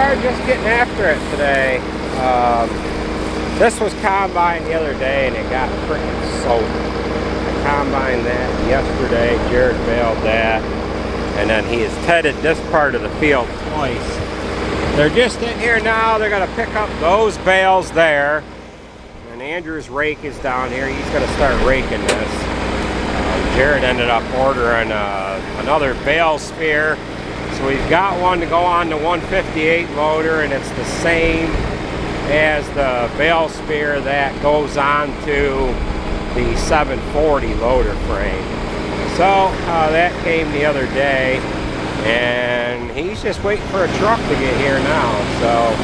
are just getting after it today. This was combined the other day and it got freaking soaked. I combined that yesterday, Jared baled that, and then he has tedded this part of the field twice. They're just in here now. They're going to pick up those bales there, and Andrew's rake is down here. He's going to start raking this. Jared ended up ordering another bale spear. So we've got one to go on the 158 loader, and it's the same as the bale spear that goes on to the 740 loader frame. So that came the other day, and he's just waiting for a truck to get here now. So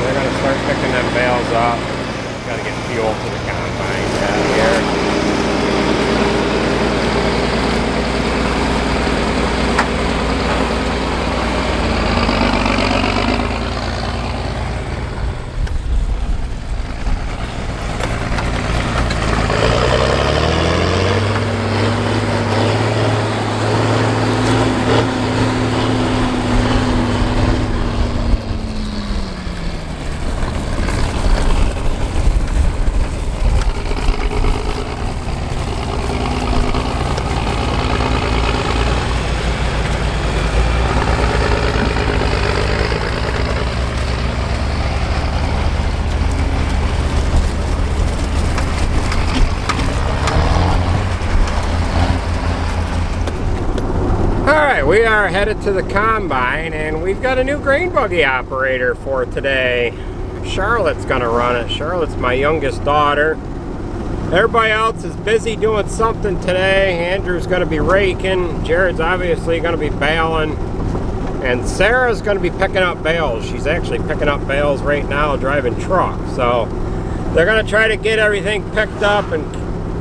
they're going to start picking them bales up. Got to get fuel to the combine down here. We are headed to the combine, and we've got a new grain buggy operator for today. Charlotte's gonna run it. Charlotte's my youngest daughter. Everybody else is busy doing something today. Andrew's gonna be raking. Jared's obviously gonna be baling. And Sarah's gonna be picking up bales. She's actually picking up bales right now, driving truck. So they're gonna try to get everything picked up and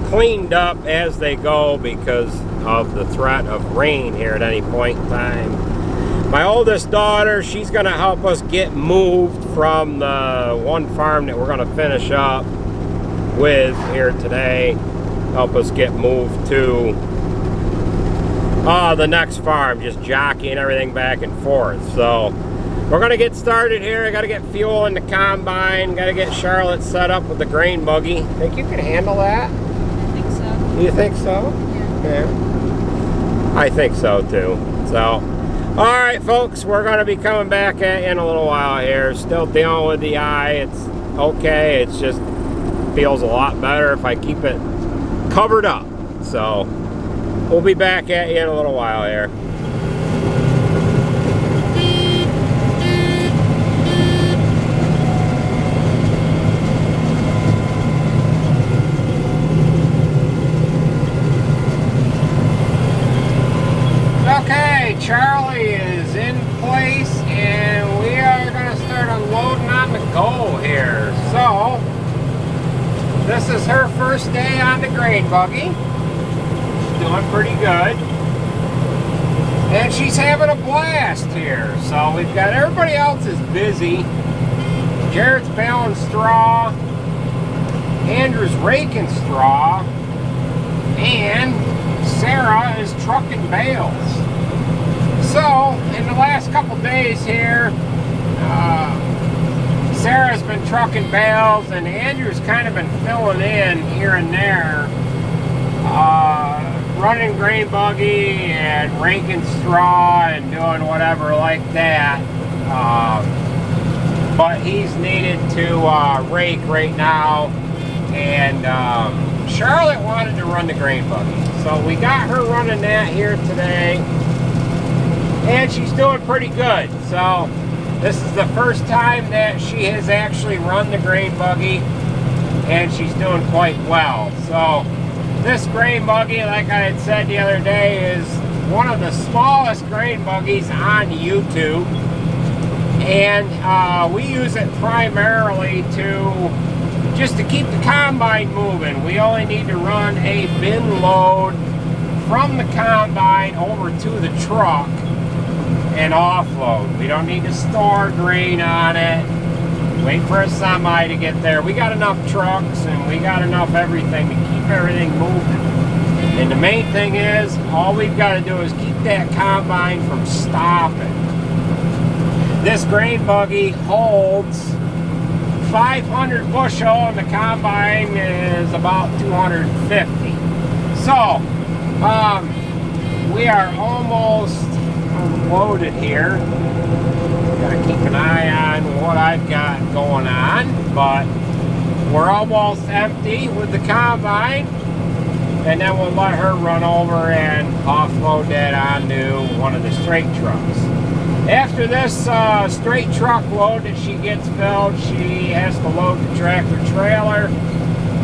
cleaned up as they go because of the threat of rain here at any point in time. My oldest daughter, she's going to help us get moved from the one farm that we're going to finish up with here today. Help us get moved to the next farm, just jockeying everything back and forth. So we're going to get started here. I got to get fuel in the combine. Got to get Charlotte set up with the grain buggy. Think you can handle that? I think so. You think so? Yeah. I think so too. So, alright folks, we're going to be coming back at you in a little while here. Still dealing with the eye. It's okay. It's just feels a lot better if I keep it covered up. So, we'll be back at you in a little while here. Charlie is in place, and we are going to start unloading on the go here. So, this is her first day on the grain buggy. She's doing pretty good. And she's having a blast here. So, we've got everybody else is busy. Jared's baling straw. Andrew's raking straw. And Sarah is trucking bales. So, in the last couple days here, Sarah's been trucking bales, and Andrew's kind of been filling in here and there, running grain buggy and raking straw and doing whatever like that. But he's needed to rake right now, and Charlotte wanted to run the grain buggy. So we got her running that here today. And she's doing pretty good. So this is the first time that she has actually run the grain buggy, and she's doing quite well. So this grain buggy, like I had said the other day, is one of the smallest grain buggies on YouTube, and we use it primarily just to keep the combine moving. We only need to run a bin load from the combine over to the truck and offload. We don't need to store grain on it, wait for a semi to get there. We got enough trucks and we got enough everything to keep everything moving. And the main thing is, all we've got to do is keep that combine from stopping. This grain buggy holds 500 bushel and the combine is about 250. So, we are almost unloaded here. Gotta keep an eye on what I've got going on, but we're almost empty with the combine, and then we'll let her run over and offload that onto one of the straight trucks. After this straight truck load that she gets filled, she has to load the tractor trailer,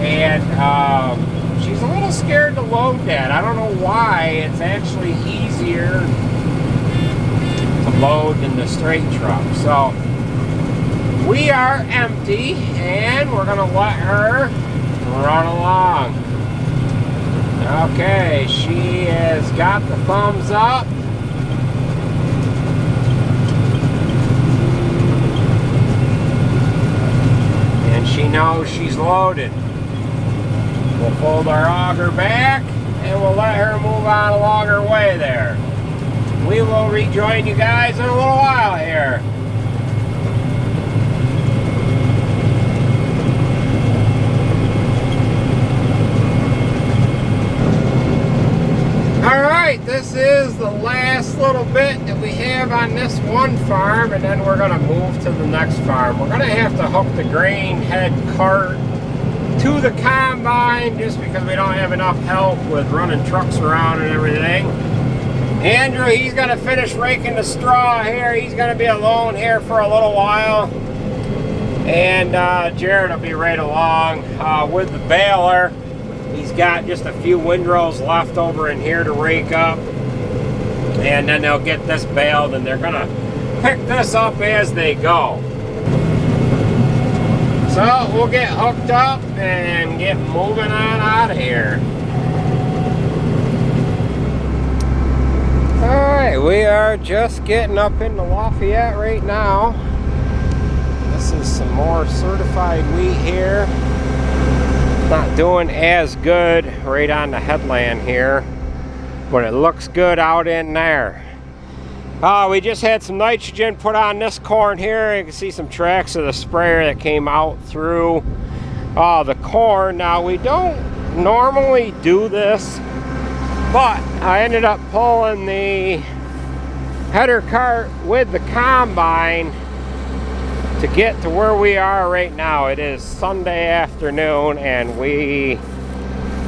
and she's a little scared to load that. I don't know why. It's actually easier to load than the straight truck. So we are empty, and we're gonna let her run along. Okay, she has got the thumbs up. And she knows she's loaded. We'll fold our auger back, and we'll let her move on along her way there. We will rejoin you guys in a little while here. Alright, this is the last little bit that we have on this one farm, and then we're going to move to the next farm. We're going to have to hook the grain head cart to the combine just because we don't have enough help with running trucks around and everything. Andrew, he's going to finish raking the straw here. He's going to be alone here for a little while. And Jared will be right along with the baler. He's got just a few windrows left over in here to rake up. And then they'll get this baled, and they're going to pick this up as they go. So we'll get hooked up and get moving on out of here. Alright, we are just getting up into Lafayette right now. This is some more certified wheat here. Not doing as good right on the headland here, but it looks good out in there. We just had some nitrogen put on this corn here. You can see some tracks of the sprayer that came out through the corn. Now, we don't normally do this, but I ended up pulling the header cart with the combine to get to where we are right now. It is Sunday afternoon, and we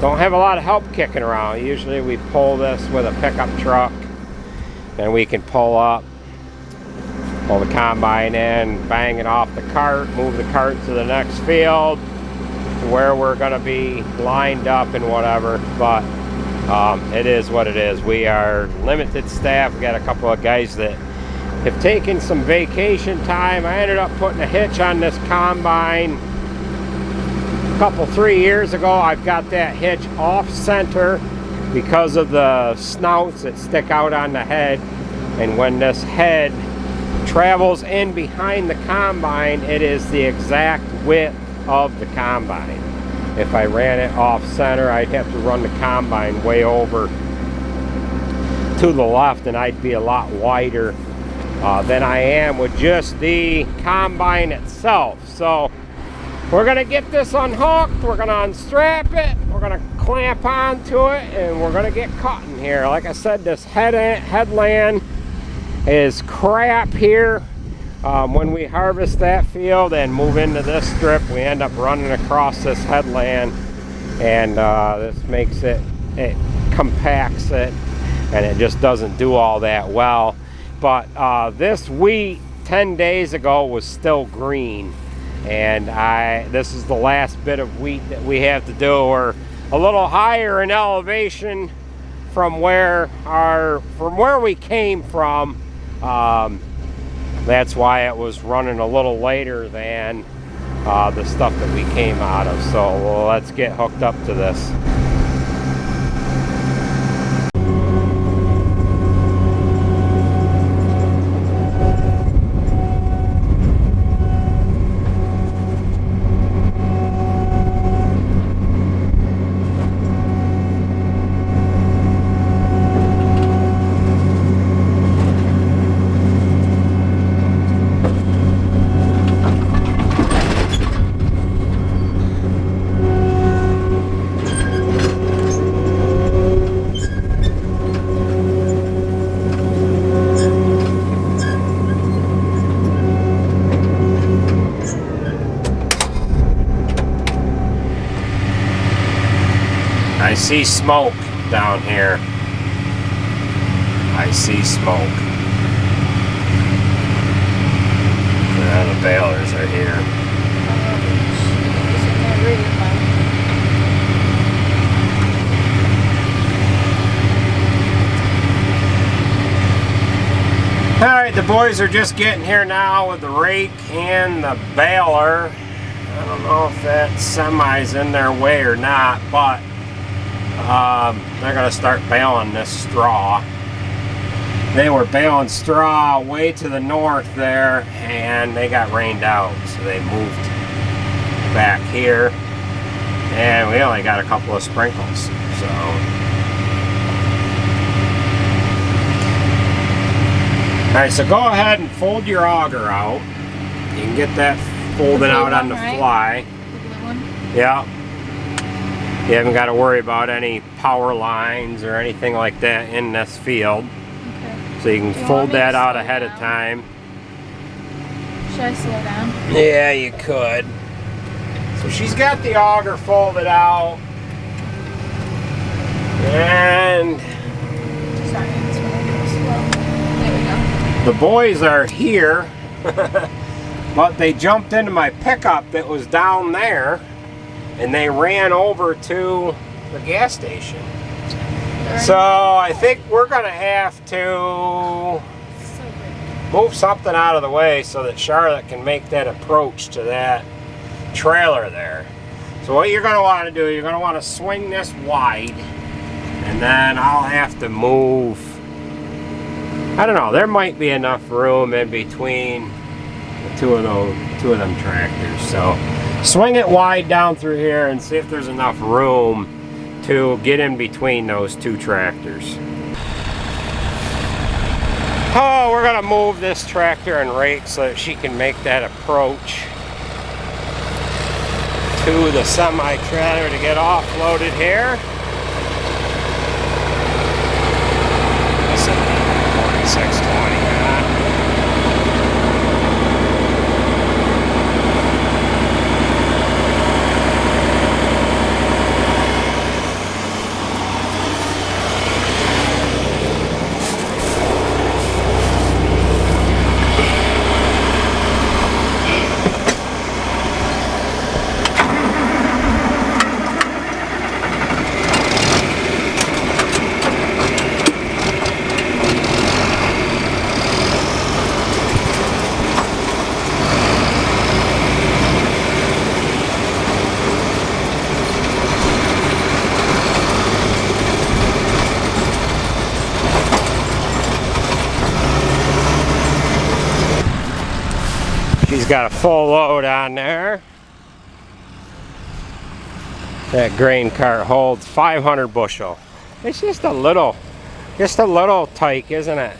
don't have a lot of help kicking around. Usually we pull this with a pickup truck, and we can pull the combine in, bang it off the cart, move the cart to the next field to where we're going to be lined up and whatever. But it is what it is. We are limited staff. We got a couple of guys that have taken some vacation time. I ended up putting a hitch on this combine a 3 years ago. I've got that hitch off center because of the snouts that stick out on the head, and when this head travels in behind the combine, it is the exact width of the combine. If I ran it off center, I'd have to run the combine way over to the left, and I'd be a lot wider than I am with just the combine itself. So we're going to get this unhooked, we're going to unstrap it, we're going to clamp onto it, and we're going to get cutting here. Like I said, this headland is crap here. When we harvest that field and move into this strip, we end up running across this headland, and this makes it compacts it, and it just doesn't do all that well. But this wheat 10 days ago was still green, and this is the last bit of wheat that we have to do. We're a little higher in elevation from where we came from. That's why it was running a little later than the stuff that we came out of. So let's get hooked up to this. see smoke down here. I see smoke. And the balers are here. Alright, the boys are just getting here now with the rake and the baler. I don't know if that semi's in their way or not, but they're going to start baling this straw. They were baling straw way to the north there, and they got rained out, so they moved back here, and we only got a couple of sprinkles. So alright, so go ahead and fold your auger out. You can get that folded out on the fly. The blue one? Yeah. You haven't got to worry about any power lines or anything like that in this field. Okay. So you can fold that out ahead of time. Should I slow down? Yeah, you could. So she's got the auger folded out. And Sorry, that's when I go slow. There we go. the boys are here. But they jumped into my pickup that was down there, and they ran over to the gas station. So I think we're going to have to move something out of the way so that Charlotte can make that approach to that trailer there. So what you're going to want to do, you're going to want to swing this wide, and then I'll have to move. I don't know, there might be enough room in between two of them tractors. So swing it wide down through here and see if there's enough room to get in between those two tractors. Oh, we're gonna move this tractor and rake so that she can make that approach to the semi-trailer to get offloaded here. This is 4620. She's got a full load on there. That grain cart holds 500 bushel. It's just a little tyke, isn't it?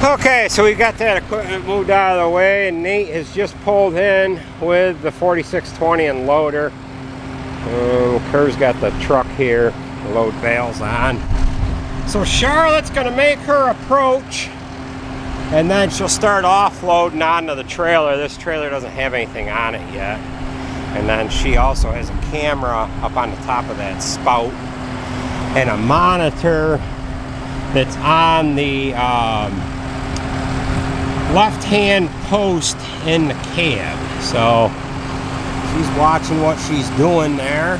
Okay, so we got that equipment moved out of the way, and Nate has just pulled in with the 4620 and loader. Kerr's got the truck here, to load bales on. So Charlotte's going to make her approach, and then she'll start offloading onto the trailer. This trailer doesn't have anything on it yet. And then she also has a camera up on the top of that spout and a monitor that's on the left-hand post in the cab. So she's watching what she's doing there.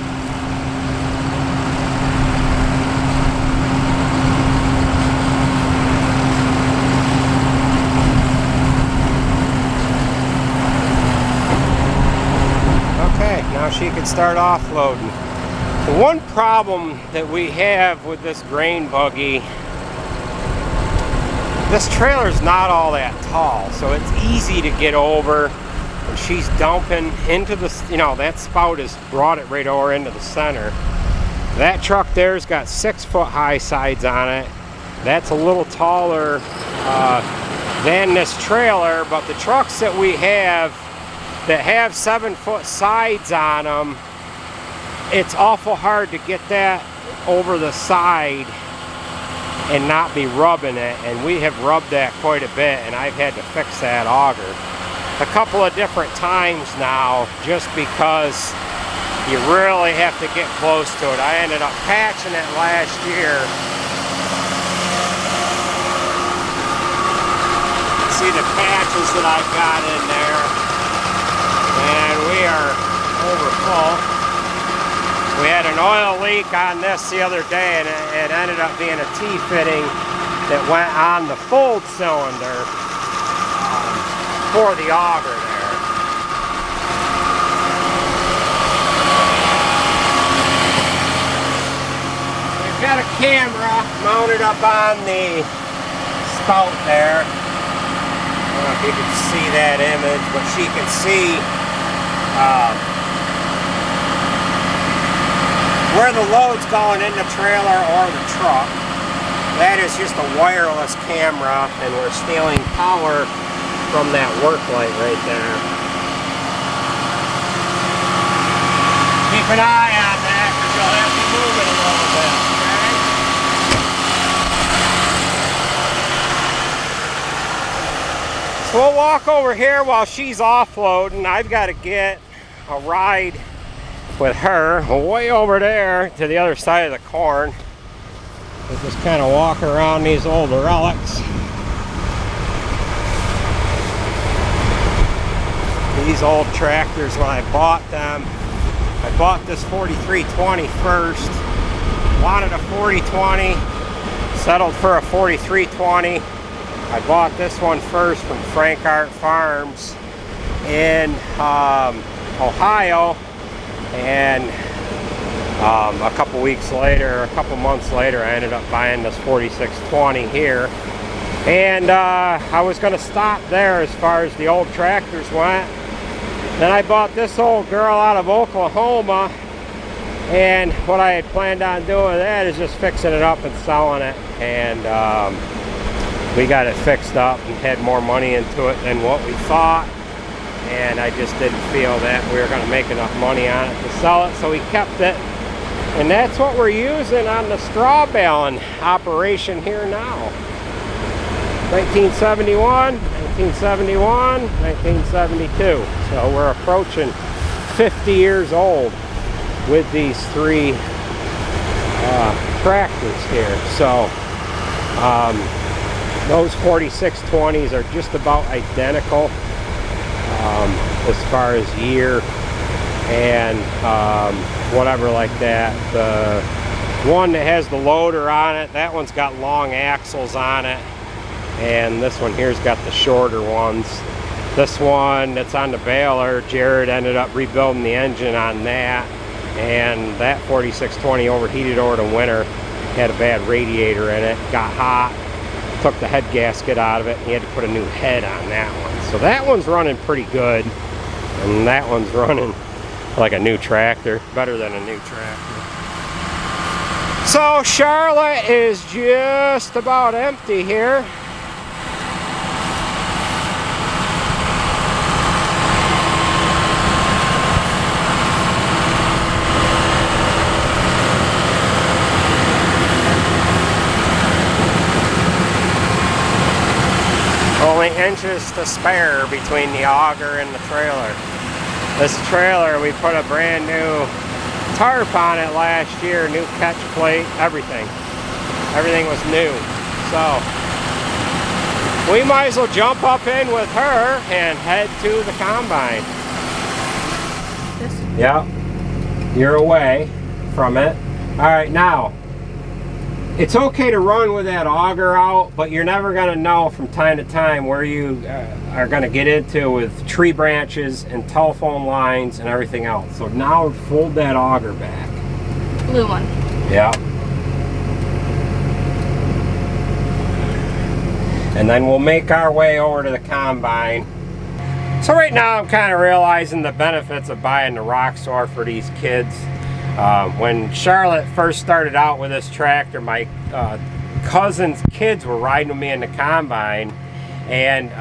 Okay, now she can start offloading. The one problem that we have with this grain buggy, this trailer is not all that tall, so it's easy to get over. When she's dumping into the, you know, that spout has brought it right over into the center. That truck there's got 6-foot high sides on it. That's a little taller than this trailer, but the trucks that we have that have 7-foot sides on them, it's awful hard to get that over the side and not be rubbing it, and we have rubbed that quite a bit, and I've had to fix that auger a couple of different times now, just because you really have to get close to it. I ended up patching it last year. See the patches that I've got in there, and we are over full. We had an oil leak on this the other day, and it ended up being a T-fitting that went on the fold cylinder for the auger there. We've got a camera mounted up on the spout there. I don't know if you can see that image, but she can see where the load's going in the trailer or the truck. That is just a wireless camera, and we're stealing power from that work light right there. Keep an eye on that, because you'll have to move it a little bit, okay? So we'll walk over here while she's offloading. I've got to get a ride with her way over there to the other side of the corn. We'll just kind of walk around these old relics. These old tractors, when I bought them, I bought this 4320 first, wanted a 4020, settled for a 4320. I bought this one first from Frank Art Farms in Ohio, and a couple months later, I ended up buying this 4620 here. And I was going to stop there as far as the old tractors went. Then I bought this old girl out of Oklahoma, and what I had planned on doing with that is just fixing it up and selling it. And we got it fixed up and had more money into it than what we thought. And I just didn't feel that we were going to make enough money on it to sell it, so we kept it. And that's what we're using on the straw baling operation here now. 1971, 1971, 1972. So we're approaching 50 years old with these three tractors here. So those 4620s are just about identical as far as year and whatever like that. The one that has the loader on it, that one's got long axles on it, and this one here's got the shorter ones. This one that's on the baler, Jared ended up rebuilding the engine on that, and that 4620 overheated over the winter, had a bad radiator in it, got hot, took the head gasket out of it, and he had to put a new head on that one. So that one's running pretty good, and that one's running like a new tractor, better than a new tractor. So Charlotte is just about empty here. Only inches to spare between the auger and the trailer. This trailer, we put a brand new tarp on it last year, new catch plate, everything. Everything was new. So we might as well jump up in with her and head to the combine. Yep, you're away from it. All right, now, it's okay to run with that auger out, but you're never going to know from time to time where you are going to get into with tree branches and telephone lines and everything else. So now fold that auger back. Blue one. Yeah. And then we'll make our way over to the combine. So right now I'm kind of realizing the benefits of buying the Roxor for these kids. When Charlotte first started out with this tractor, my cousin's kids were riding with me in the combine, and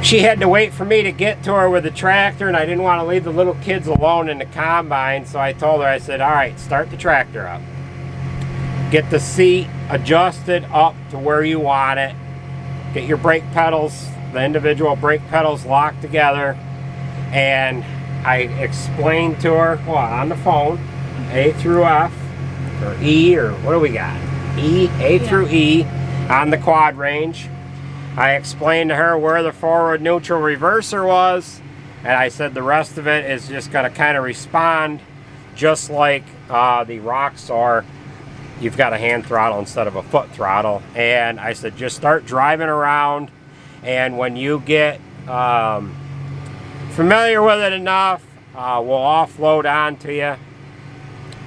she had to wait for me to get to her with the tractor, and I didn't want to leave the little kids alone in the combine, so I told her, I said, all right, start the tractor up. Get the seat adjusted up to where you want it. Get your brake pedals, the individual brake pedals locked together. And I explained to her, well, on the phone, A through F, or E, or what do we got? A through E on the quad range. I explained to her where the forward, neutral, reverser was. And I said the rest of it is just going to kind of respond just like the Roxor. You've got a hand throttle instead of a foot throttle. And I said, just start driving around, and when you get familiar with it enough, we'll offload onto you.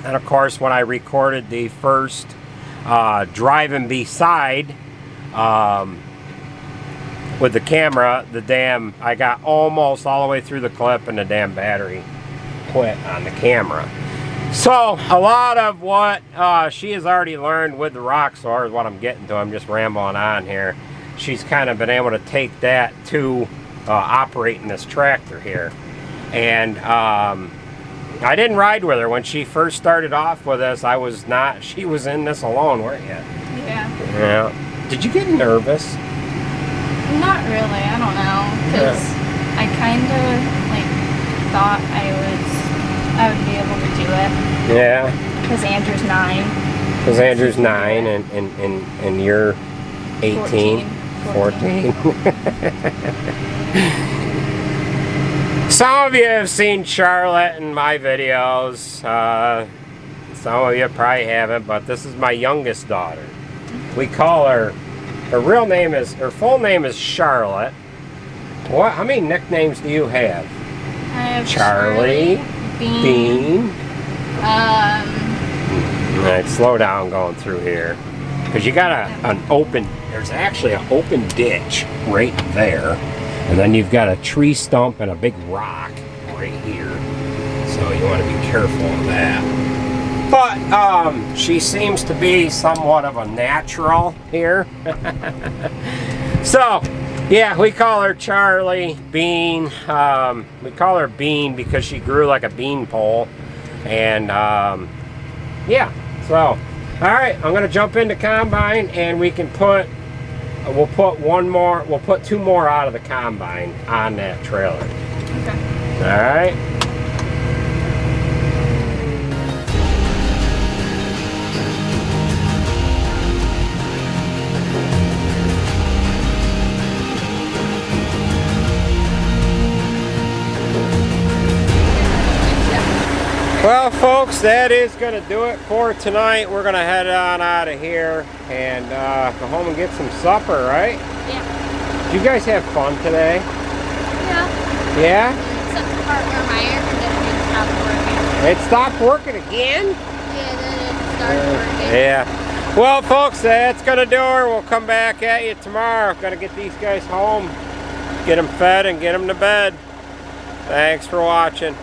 And of course, when I recorded the first driving beside with the camera, I got almost all the way through the clip, and the damn battery quit on the camera. So a lot of what she has already learned with the Roxor is what I'm getting to. I'm just rambling on here. She's kind of been able to take that to operating this tractor here. And I didn't ride with her when she first started off with us. She was in this alone, weren't you? Yeah. Yeah. Did you get nervous? Not really, I don't know. Because I kind of like thought I would be able to do it. Yeah. Because Andrew's 9. Because Andrew's 9 and you're 18. 14. Some of you have seen Charlotte in my videos. Some of you probably haven't, but this is my youngest daughter. We call her, her full name is Charlotte. How many nicknames do you have? I have Charlie, Bean. All right, slow down going through here. Because you got there's actually an open ditch right there. And then you've got a tree stump and a big rock right here. So you want to be careful of that. But she seems to be somewhat of a natural here. So, yeah, we call her Charlie, Bean. We call her Bean because she grew like a bean pole. And, yeah, so, all right, I'm going to jump into combine, and we can we'll put 2 more out of the combine on that trailer. Okay. All right. Well, folks, that is going to do it for tonight. We're going to head on out of here and go home and get some supper, right? Yeah. Did you guys have fun today? Yeah. Yeah? Except the part where my air conditioning stopped working. It stopped working again? Yeah, then it started working. Yeah. Well, folks, that's going to do it. We'll come back at you tomorrow. Got to get these guys home, get them fed, and get them to bed. Thanks for watching.